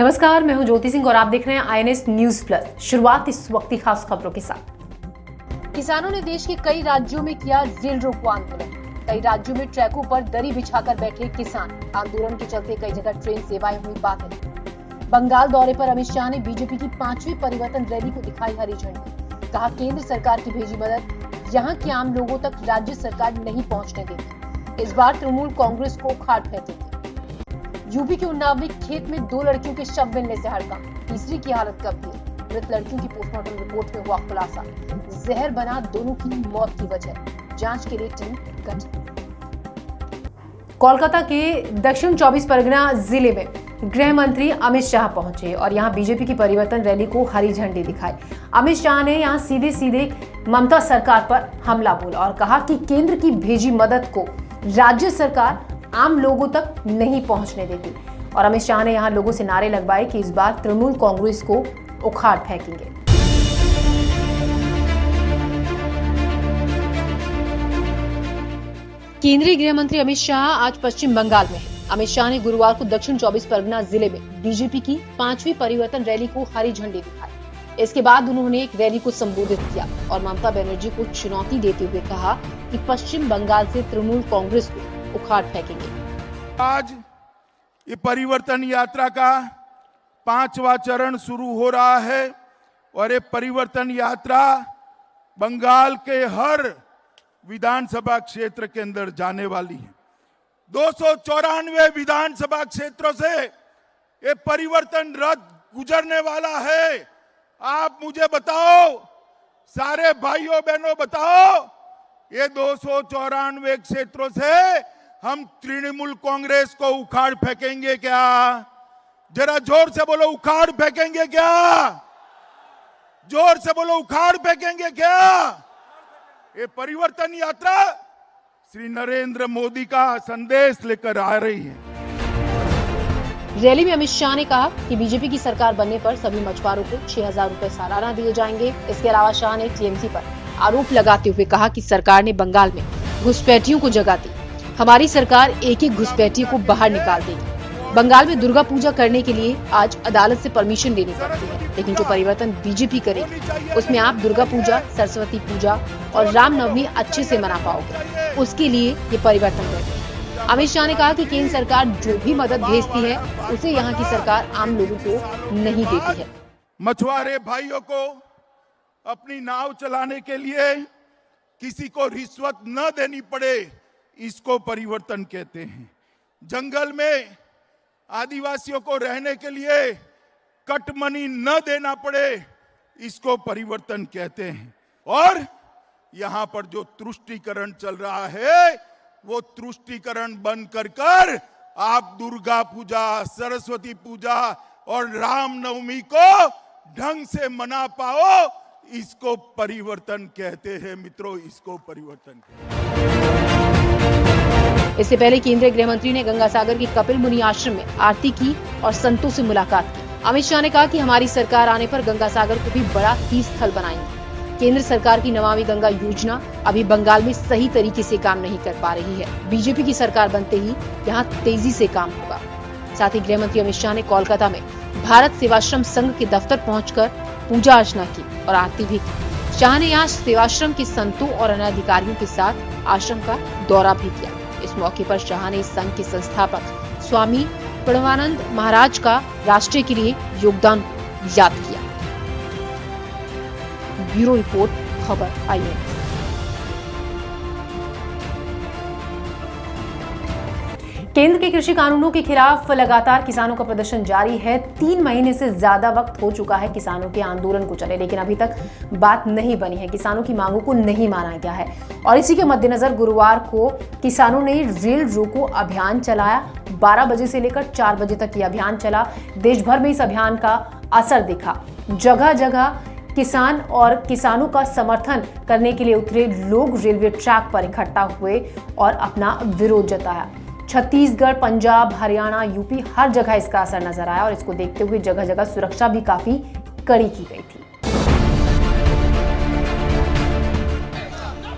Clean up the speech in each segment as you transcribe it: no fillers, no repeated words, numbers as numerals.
नमस्कार, मैं हूं ज्योति सिंह और आप देख रहे हैं आईएनएस न्यूज प्लस। शुरुआत इस वक्त की खास खबरों के साथ। किसानों ने देश के कई राज्यों में किया रेल रोको आंदोलन। कई राज्यों में ट्रैकों पर दरी बिछाकर बैठे किसान। आंदोलन के चलते कई जगह ट्रेन सेवाएं हुई बाधित। बंगाल दौरे पर अमित शाह ने बीजेपी की 5वीं परिवर्तन रैली को दिखाई हरी झंडी। कहा, केंद्र सरकार की भेजी मदद यहाँ के आम लोगों तक राज्य सरकार नहीं पहुँचने देगी। इस बार तृणमूल कांग्रेस को उखाड़ फेंकेगी। यूपी के उन्नाव में खेत में 2 लड़कियों के शव मिलने से हड़कंप। तीसरी की हालत गंभीर। मृत लड़कियों की पोस्टमार्टम रिपोर्ट में हुआ खुलासा। जहर बना दोनों की मौत की वजह। जांच के लिए टीम गठित। कोलकाता के दक्षिण 24 परगना जिले में गृह मंत्री अमित शाह पहुंचे और यहां बीजेपी की परिवर्तन रैली को हरी झंडी दिखाई। अमित शाह ने यहां सीधे सीधे ममता सरकार पर हमला बोला और कहा कि केंद्र की भेजी मदद को राज्य सरकार आम लोगों तक नहीं पहुंचने देती। और अमित शाह ने यहां लोगों से नारे लगवाए कि इस बार तृणमूल कांग्रेस को उखाड़ फेंकेंगे। केंद्रीय गृह मंत्री अमित शाह आज पश्चिम बंगाल में हैं। अमित शाह ने गुरुवार को दक्षिण 24 परगना जिले में बीजेपी की 5वीं परिवर्तन रैली को हरी झंडी दिखाई। इसके बाद उन्होंने एक रैली को संबोधित किया और ममता बनर्जी को चुनौती देते हुए कहा कि पश्चिम बंगाल से तृणमूल कांग्रेस को उखाड़ फेंकेंगे। आज ये परिवर्तन यात्रा का 5वां चरण शुरू हो रहा है और ये परिवर्तन यात्रा बंगाल के हर विधानसभा क्षेत्र के अंदर जाने वाली है। 294 विधानसभा क्षेत्रों से ये परिवर्तन रथ गुजरने वाला है। आप मुझे बताओ, सारे भाइयों बहनों बताओ, ये 294 क्षेत्रों से हम तृणमूल कांग्रेस को उखाड़ फेंकेंगे क्या? जरा जोर से बोलो, उखाड़ फेंकेंगे क्या? जोर से बोलो, उखाड़ फेंकेंगे क्या? ये परिवर्तन यात्रा श्री नरेंद्र मोदी का संदेश लेकर आ रही है। रैली में अमित शाह ने कहा कि बीजेपी की सरकार बनने पर सभी मछुआरों को 6,000 रुपए सालाना दिए जाएंगे। इसके अलावा शाह ने टीएमसी पर आरोप लगाते हुए कहा कि सरकार ने बंगाल में घुसपैठियों को जगह दी। हमारी सरकार एक एक घुसपैठियों को बाहर निकाल देगी। बंगाल में दुर्गा पूजा करने के लिए आज अदालत से परमिशन लेनी पड़ती है, लेकिन जो परिवर्तन बीजेपी करेगी उसमें आप दुर्गा पूजा, सरस्वती पूजा और रामनवमी अच्छे से मना पाओगे। उसके लिए ये परिवर्तन करेंगे। अमित शाह ने कहा कि केंद्र सरकार जो भी मदद भेजती है उसे यहाँ की सरकार आम लोगों को नहीं देती है। मछुआरे भाइयों को अपनी नाव चलाने के लिए किसी को रिश्वत न देनी पड़े, इसको परिवर्तन कहते हैं। जंगल में आदिवासियों को रहने के लिए कटमनी न देना पड़े, इसको परिवर्तन कहते हैं। और यहाँ पर जो तुष्टीकरण चल रहा है वो तुष्टीकरण बंद कर आप दुर्गा पूजा, सरस्वती पूजा और रामनवमी को ढंग से मना पाओ, इसको परिवर्तन कहते हैं मित्रों, इसको परिवर्तन कहते हैं। इससे पहले केंद्रीय गृह मंत्री ने गंगा सागर के कपिल मुनि आश्रम में आरती की और संतों से मुलाकात की। अमित शाह ने कहा कि हमारी सरकार आने पर गंगा सागर को भी बड़ा तीर्थ स्थल बनाएंगे। केंद्र सरकार की नमामि गंगा योजना अभी बंगाल में सही तरीके से काम नहीं कर पा रही है। बीजेपी की सरकार बनते ही यहाँ तेजी से काम होगा। साथ ही गृह मंत्री अमित शाह ने कोलकाता में भारत सेवाश्रम संघ के दफ्तर पहुंचकर पूजा अर्चना की और आरती भी की। शाह ने यहाँ सेवाश्रम के संतों और अन्य अधिकारियों के साथ आश्रम का दौरा भी किया। इस मौके पर शाह ने इस संघ के संस्थापक स्वामी प्रणवानंद महाराज का राष्ट्र के लिए योगदान याद किया। ब्यूरो रिपोर्ट, खबर आईएनएस। केंद्र के कृषि कानूनों के खिलाफ लगातार किसानों का प्रदर्शन जारी है। 3 महीने से ज्यादा वक्त हो चुका है किसानों के आंदोलन को चले, लेकिन अभी तक बात नहीं बनी है। किसानों की मांगों को नहीं माना गया है और इसी के मद्देनजर गुरुवार को किसानों ने रेल रोको अभियान चलाया। 12 बजे से लेकर 4 बजे तक ये अभियान चला। देश भर में इस अभियान का असर दिखा। जगह जगह किसान और किसानों का समर्थन करने के लिए उतरे लोग रेलवे ट्रैक पर इकट्ठा हुए और अपना विरोध जताया। छत्तीसगढ़, पंजाब, हरियाणा, यूपी हर जगह इसका असर नजर आया और इसको देखते हुए जगह जगह सुरक्षा भी काफी कड़ी की गई थी।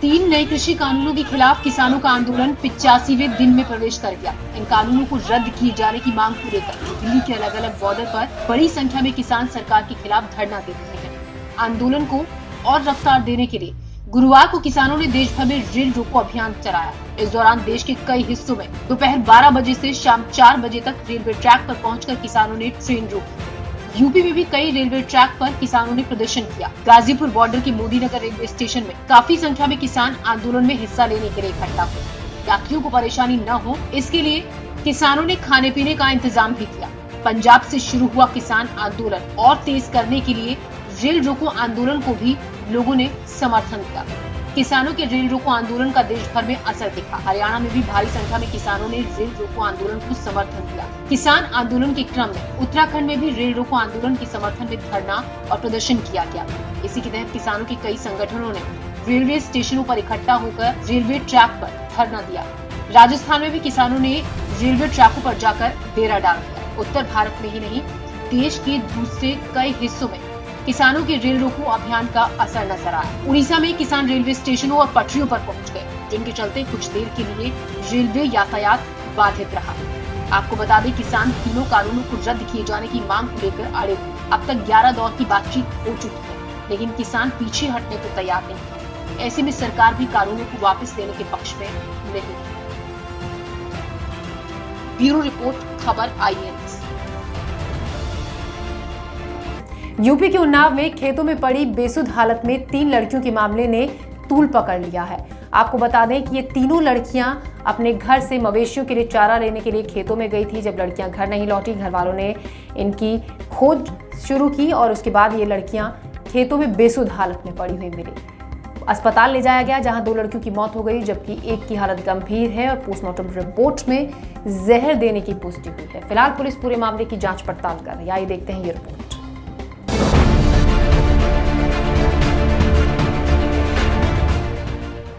तीन नए कृषि कानूनों के खिलाफ किसानों का आंदोलन 85वें दिन में प्रवेश कर गया। इन कानूनों को रद्द किए जाने की मांग को लेकर दिल्ली के अलग अलग बॉर्डर पर बड़ी संख्या में किसान सरकार के खिलाफ धरना दे रहे हैं। आंदोलन को और रफ्तार देने के लिए गुरुवार को किसानों ने देश भर में रेल रोको अभियान चलाया। इस दौरान देश के कई हिस्सों में दोपहर 12 बजे से शाम 4 बजे तक रेलवे ट्रैक पर पहुंचकर किसानों ने ट्रेन रोकी। यूपी में भी कई रेलवे ट्रैक पर किसानों ने प्रदर्शन किया। गाजीपुर बॉर्डर के मोदी नगर रेलवे स्टेशन में काफी संख्या में किसान आंदोलन में हिस्सा लेने के लिए इकट्ठा हुए। यात्रियों को परेशानी न हो, इसके लिए किसानों ने खाने पीने का इंतजाम भी किया। पंजाब से शुरू हुआ किसान आंदोलन और तेज करने के लिए रेल रोको आंदोलन को भी लोगों ने समर्थन दिया। किसानों के रेल रोको आंदोलन का देश भर में असर दिखा। हरियाणा में भी भारी संख्या में किसानों ने रेल रोको आंदोलन को समर्थन दिया। किसान आंदोलन के क्रम में उत्तराखंड में भी रेल रोको आंदोलन के समर्थन में धरना और प्रदर्शन किया गया। इसी के तहत किसानों के कई संगठनों ने रेलवे स्टेशनों पर इकट्ठा होकर रेलवे ट्रैक पर धरना दिया। राजस्थान में भी किसानों ने रेलवे ट्रैकों पर जाकर डेरा डाल दिया। उत्तर भारत में ही नहीं, देश के दूसरे कई हिस्सों में किसानों के रेल रोको अभियान का असर नजर आया। उड़ीसा में किसान रेलवे स्टेशनों और पटरियों पर पहुंच गए, जिनके चलते कुछ देर के लिए रेलवे यातायात बाधित रहा। आपको बता दें, किसान तीनों कानूनों को रद्द किए जाने की मांग को लेकर अड़े हुए। अब तक 11 दौर की बातचीत हो चुकी है, लेकिन किसान पीछे हटने को तैयार नहीं है। ऐसे में सरकार भी कानूनों को वापस लेने के पक्ष में नहीं है। ब्यूरो रिपोर्ट, खबर IANS। यूपी के उन्नाव में खेतों में पड़ी बेसुध हालत में 3 लड़कियों के मामले ने तूल पकड़ लिया है। आपको बता दें कि ये तीनों लड़कियां अपने घर से मवेशियों के लिए चारा लेने के लिए खेतों में गई थी। जब लड़कियां घर नहीं लौटी, घर वालों ने इनकी खोज शुरू की और उसके बाद ये लड़कियां खेतों में बेसुध हालत में पड़ी हुई मिली। अस्पताल ले जाया गया, जहां 2 लड़कियों की मौत हो गई, जबकि एक की हालत गंभीर है और पोस्टमार्टम रिपोर्ट में जहर देने की पुष्टि हुई है। फिलहाल पुलिस पूरे मामले की जांच पड़ताल कर रही है। आइए देखते हैं ये रिपोर्ट।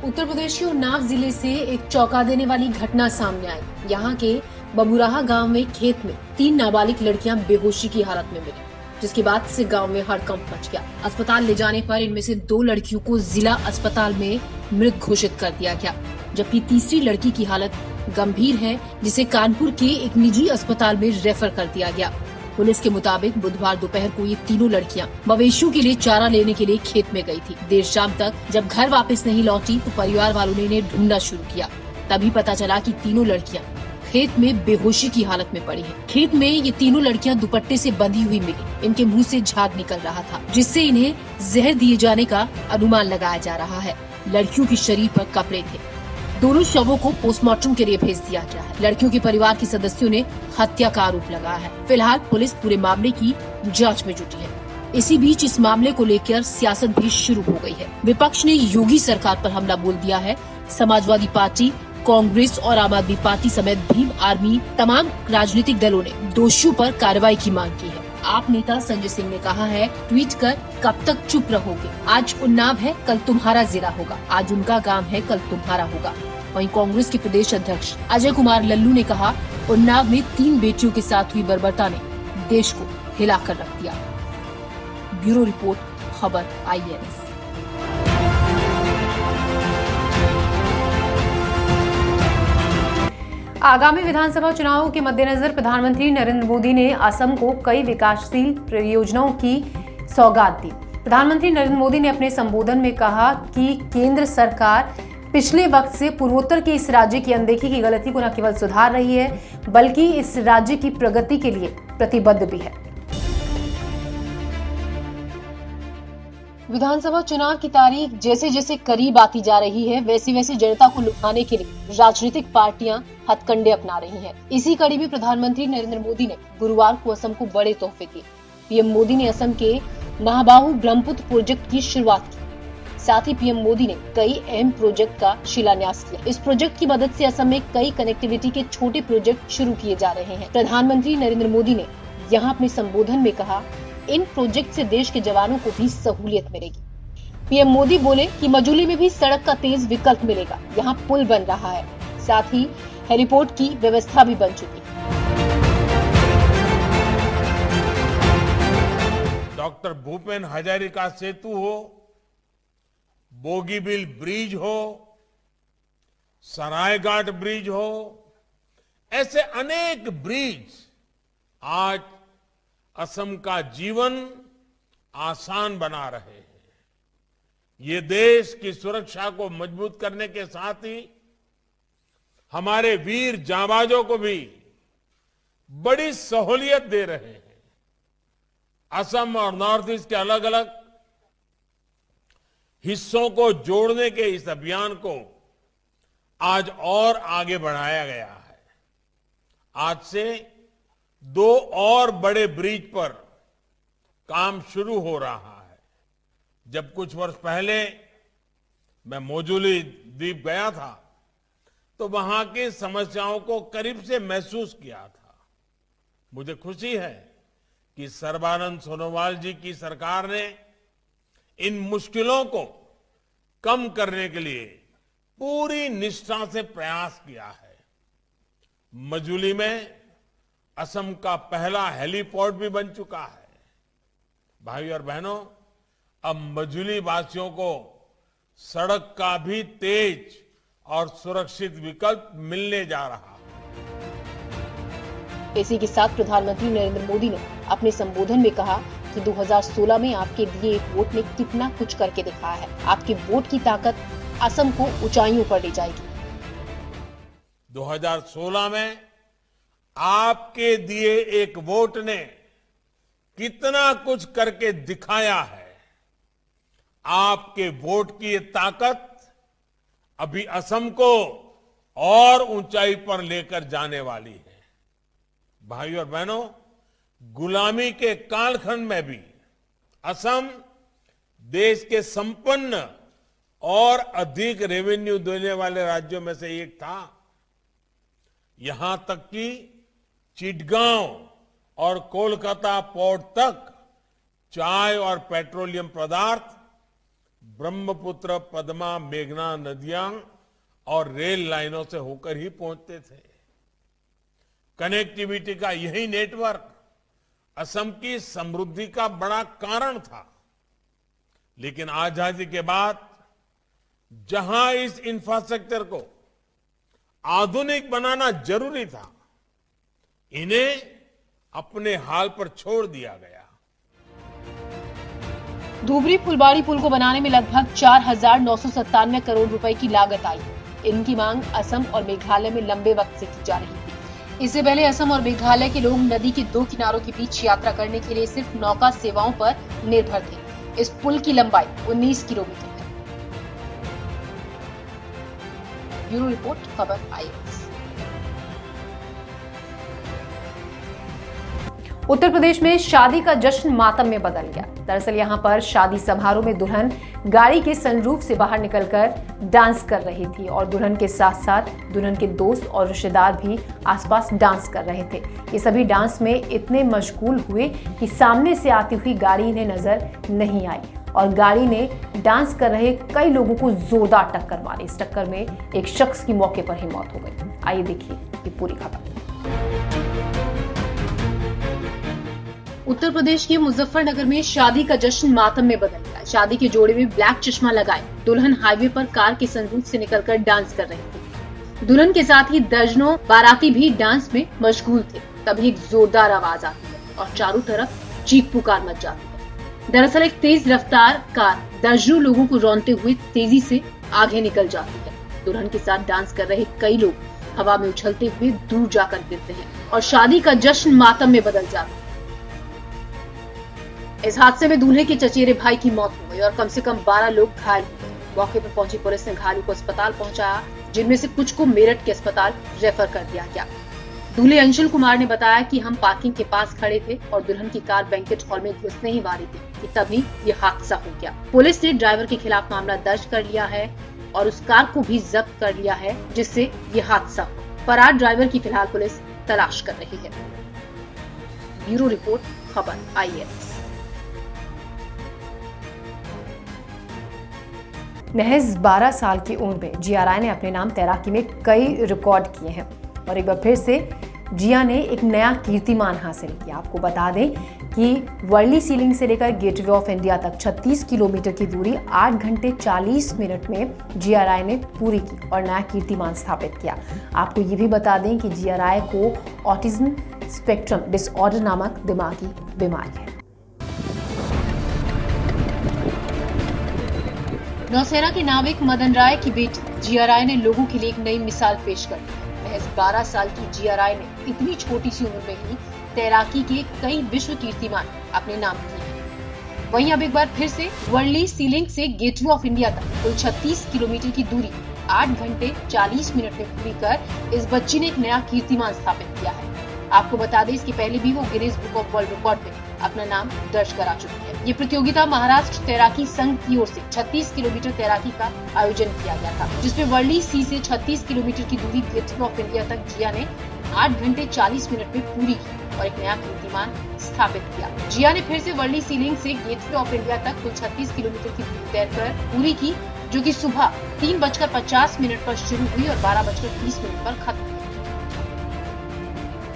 उत्तर प्रदेश के उन्नाव जिले से एक चौंका देने वाली घटना सामने आई। यहाँ के बबुराहा गांव में खेत में 3 नाबालिग लड़कियां बेहोशी की हालत में मिली, जिसके बाद से गांव में हड़कंप मच गया। अस्पताल ले जाने पर इनमें से 2 लड़कियों को जिला अस्पताल में मृत घोषित कर दिया गया, जबकि तीसरी लड़की की हालत गंभीर है, जिसे कानपुर के एक निजी अस्पताल में रेफर कर दिया गया। पुलिस के मुताबिक बुधवार दोपहर को ये तीनों लड़कियां मवेशियों के लिए चारा लेने के लिए खेत में गई थी। देर शाम तक जब घर वापस नहीं लौटी तो परिवार वालों ने इन्हें ढूंढना शुरू किया। तभी पता चला कि तीनों लड़कियां खेत में बेहोशी की हालत में पड़ी हैं। खेत में ये तीनों लड़कियां दुपट्टे से बंधी हुई मिली। इनके मुंह से झाग निकल रहा था, जिससे इन्हें जहर दिए जाने का अनुमान लगाया जा रहा है। लड़कियों के शरीर पर कपड़े थे। दोनों शवों को पोस्टमार्टम के लिए भेज दिया गया है। लड़कियों के परिवार के सदस्यों ने हत्या का आरोप लगाया है। फिलहाल पुलिस पूरे मामले की जांच में जुटी है। इसी बीच इस मामले को लेकर सियासत भी शुरू हो गई है। विपक्ष ने योगी सरकार पर हमला बोल दिया है। समाजवादी पार्टी, कांग्रेस और आम आदमी पार्टी समेत भीम आर्मी तमाम राजनीतिक दलों ने दोषियों पर कार्रवाई की मांग की है। आप नेता संजय सिंह ने कहा है, ट्वीट कर, कब तक चुप रहोगे? आज उन्नाव है, कल तुम्हारा जिला होगा। आज उनका गांव है, कल तुम्हारा होगा। वहीं कांग्रेस के प्रदेश अध्यक्ष अजय कुमार लल्लू ने कहा, उन्नाव में 3 बेटियों के साथ हुई बर्बरता ने देश को हिलाकर रख दिया। ब्यूरो रिपोर्ट, खबर IANS। आगामी विधानसभा चुनावों के मद्देनजर प्रधानमंत्री नरेंद्र मोदी ने असम को कई विकासशील परियोजनाओं की सौगात दी। प्रधानमंत्री नरेंद्र मोदी ने अपने संबोधन में कहा कि केंद्र सरकार पिछले वक्त से पूर्वोत्तर के इस राज्य की अनदेखी की गलती को न केवल सुधार रही है, बल्कि इस राज्य की प्रगति के लिए प्रतिबद्ध भी है। विधानसभा चुनाव की तारीख जैसे जैसे करीब आती जा रही है, वैसे वैसे जनता को लुभाने के लिए राजनीतिक पार्टियां हथकंडे अपना रही हैं। इसी कड़ी में प्रधानमंत्री नरेंद्र मोदी ने गुरुवार को असम को बड़े तोहफे दिए। पीएम मोदी ने असम के महाबाहु ब्रह्मपुत्र प्रोजेक्ट की शुरुआत की। साथ ही पीएम मोदी ने कई अहम प्रोजेक्ट का शिलान्यास किया। इस प्रोजेक्ट की मदद से असम में कई कनेक्टिविटी के छोटे प्रोजेक्ट शुरू किए जा रहे हैं। प्रधानमंत्री नरेंद्र मोदी ने यहाँ अपने संबोधन में कहा, इन प्रोजेक्ट से देश के जवानों को भी सहूलियत मिलेगी। पीएम मोदी बोले कि मजूली में भी सड़क का तेज विकल्प मिलेगा। यहाँ पुल बन रहा है, साथ ही हेलीपोर्ट की व्यवस्था भी बन चुकी है। डॉक्टर भूपेन हजारिका सेतु हो, बोगीबिल ब्रिज हो, सरायघाट ब्रिज हो, ऐसे अनेक ब्रिज आज असम का जीवन आसान बना रहे हैं। ये देश की सुरक्षा को मजबूत करने के साथ ही हमारे वीर जांबाजों को भी बड़ी सहूलियत दे रहे हैं। असम और नॉर्थ ईस्ट के अलग अलग हिस्सों को जोड़ने के इस अभियान को आज और आगे बढ़ाया गया है। आज से 2 और बड़े ब्रिज पर काम शुरू हो रहा है। जब कुछ वर्ष पहले मैं मोजुली द्वीप गया था तो वहां की समस्याओं को करीब से महसूस किया था। मुझे खुशी है कि सर्बानंद सोनोवाल जी की सरकार ने इन मुश्किलों को कम करने के लिए पूरी निष्ठा से प्रयास किया है। मजूली में असम का पहला हेलीपोर्ट भी बन चुका है। भाई और बहनों, अब मजूली वासियों को सड़क का भी तेज और सुरक्षित विकल्प मिलने जा रहा है। इसी के साथ प्रधानमंत्री नरेंद्र मोदी ने अपने संबोधन में कहा कि 2016 में आपके दिए एक वोट ने कितना कुछ करके दिखाया है। आपके वोट की ताकत असम को ऊंचाइयों पर ले जाएगी। 2016 में आपके दिए एक वोट ने कितना कुछ करके दिखाया है। आपके वोट की ये ताकत अभी असम को और ऊंचाई पर लेकर जाने वाली है। भाई और बहनों, गुलामी के कालखंड में भी असम देश के संपन्न और अधिक रेवेन्यू देने वाले राज्यों में से एक था। यहां तक कि चिटगांव और कोलकाता पोर्ट तक चाय और पेट्रोलियम पदार्थ ब्रह्मपुत्र, पद्मा, मेघना नदियां और रेल लाइनों से होकर ही पहुंचते थे। कनेक्टिविटी का यही नेटवर्क असम की समृद्धि का बड़ा कारण था। लेकिन आजादी के बाद जहां इस इंफ्रास्ट्रक्चर को आधुनिक बनाना जरूरी था, इन्हें अपने हाल पर छोड़ दिया गया। धुबरी फुलबाड़ी पुल को बनाने में लगभग 4,997 करोड़ रुपए की लागत आई। इनकी मांग असम और मेघालय में लंबे वक्त से की जा रही थी। इससे पहले असम और मेघालय के लोग नदी के 2 किनारों के बीच यात्रा करने के लिए सिर्फ नौका सेवाओं पर निर्भर थे। इस पुल की लंबाई 19 किलोमीटर है। ब्यूरो रिपोर्ट, खबर IANS। उत्तर प्रदेश में शादी का जश्न मातम में बदल गया। दरअसल यहां पर शादी समारोह में दुल्हन गाड़ी के सनरूफ से बाहर निकलकर डांस कर रही थी और दुल्हन के साथ साथ दुल्हन के दोस्त और रिश्तेदार भी आसपास डांस कर रहे थे। ये सभी डांस में इतने मशगूल हुए कि सामने से आती हुई गाड़ी इन्हें नजर नहीं आई और गाड़ी ने डांस कर रहे कई लोगों को जोरदार टक्कर मारी। इस टक्कर में एक शख्स की मौके पर ही मौत हो गई। आइए देखिए ये पूरी खबर। उत्तर प्रदेश के मुजफ्फरनगर में शादी का जश्न मातम में बदल गया। शादी के जोड़े में ब्लैक चश्मा लगाए दुल्हन हाईवे पर कार के सनरूफ से निकलकर डांस कर रही थी। दुल्हन के साथ ही दर्जनों बाराती भी डांस में मशगूल थे। तभी एक जोरदार आवाज आती है और चारों तरफ चीख पुकार मच जाती है। दरअसल एक तेज रफ्तार कार दर्जनों लोगों को रौंदते हुए तेजी से आगे निकल जाती है। दुल्हन के साथ डांस कर रहे कई लोग हवा में उछलते हुए दूर जाकर गिरते हैं और शादी का जश्न मातम में बदल जाता है। इस हादसे में दूल्हे के चचेरे भाई की मौत हो गई और कम से कम 12 लोग घायल हो गए। मौके पर पहुंची पुलिस ने घायलों को अस्पताल पहुंचाया, जिनमें से कुछ को मेरठ के अस्पताल रेफर कर दिया गया। दूल्हे अंशुल कुमार ने बताया कि हम पार्किंग के पास खड़े थे और दुल्हन की कार बैंकेट हॉल में घुसने ही वाली थी कि तभी ये हादसा हो गया। पुलिस ने ड्राइवर के खिलाफ मामला दर्ज कर लिया है और उस कार को भी जब्त कर लिया है जिससे ये हादसा हुआ। फरार ड्राइवर की फिलहाल पुलिस तलाश कर रही है। ब्यूरो रिपोर्ट, खबर IANS। महज 12 साल की उम्र में GRI ने अपने नाम तैराकी में कई रिकॉर्ड किए हैं और एक बार फिर से जिया ने एक नया कीर्तिमान हासिल किया। आपको बता दें कि वर्ली सीलिंग से लेकर गेटवे ऑफ इंडिया तक 36 किलोमीटर की दूरी 8 घंटे 40 मिनट में जिया राय ने पूरी की और नया कीर्तिमान स्थापित किया। आपको ये भी बता दें कि जिया राय को ऑटिज्म स्पेक्ट्रम डिसऑर्डर नामक दिमागी बीमारी है। नौसेना के नाविक मदन राय की बेटी जिया राय ने लोगों के लिए एक नई मिसाल पेश कर दी। महज 12 साल की जिया राय ने इतनी छोटी सी उम्र में ही तैराकी के कई विश्व कीर्तिमान अपने नाम किए हैं। वहीं अब एक बार फिर से वर्ली सीलिंग से गेटवे ऑफ इंडिया तक कुल 36 किलोमीटर की दूरी 8 घंटे 40 मिनट में पूरी कर इस बच्ची ने एक नया कीर्तिमान स्थापित किया है। आपको बता दें, इसके पहले भी वो Guinness book of world record में अपना नाम दर्ज करा चुकी है। ये प्रतियोगिता महाराष्ट्र तैराकी संघ की ओर से 36 किलोमीटर तैराकी का आयोजन किया गया था, जिसमें वर्ली सी से 36 किलोमीटर की दूरी गेटवे ऑफ इंडिया तक जिया ने 8 घंटे 40 मिनट में पूरी की और एक नया कीर्तिमान स्थापित किया। जिया ने फिर से वर्ली सीलिंग से गेटवे ऑफ इंडिया तक कुल 36 किलोमीटर की दूरी तय कर पूरी की, जो कि सुबह 3:50 पर शुरू हुई और 12:30 पर खत्म हुई।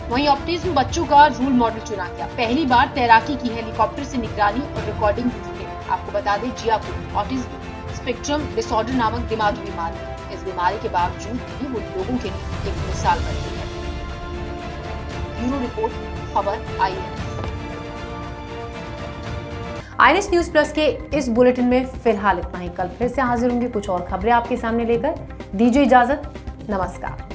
वहीं ऑटिज्म बच्चों का रोल मॉडल चुना गया। पहली बार तैराकी की हेलीकॉप्टर से निगरानी और रिकॉर्डिंग हुई है। आपको बता दें, जिया को ऑटिज्म स्पेक्ट्रम डिसऑर्डर नामक दिमागी बीमारी है। इस बीमारी के बावजूद भी वो लोगों के लिए एक मिसाल बन गई है। ब्यूरो रिपोर्ट, खबर IANS। IANS न्यूज प्लस के इस बुलेटिन में फिलहाल इतना ही। कल फिर से हाजिर होंगे कुछ और खबरें आपके सामने लेकर। दीजिए इजाजत, नमस्कार।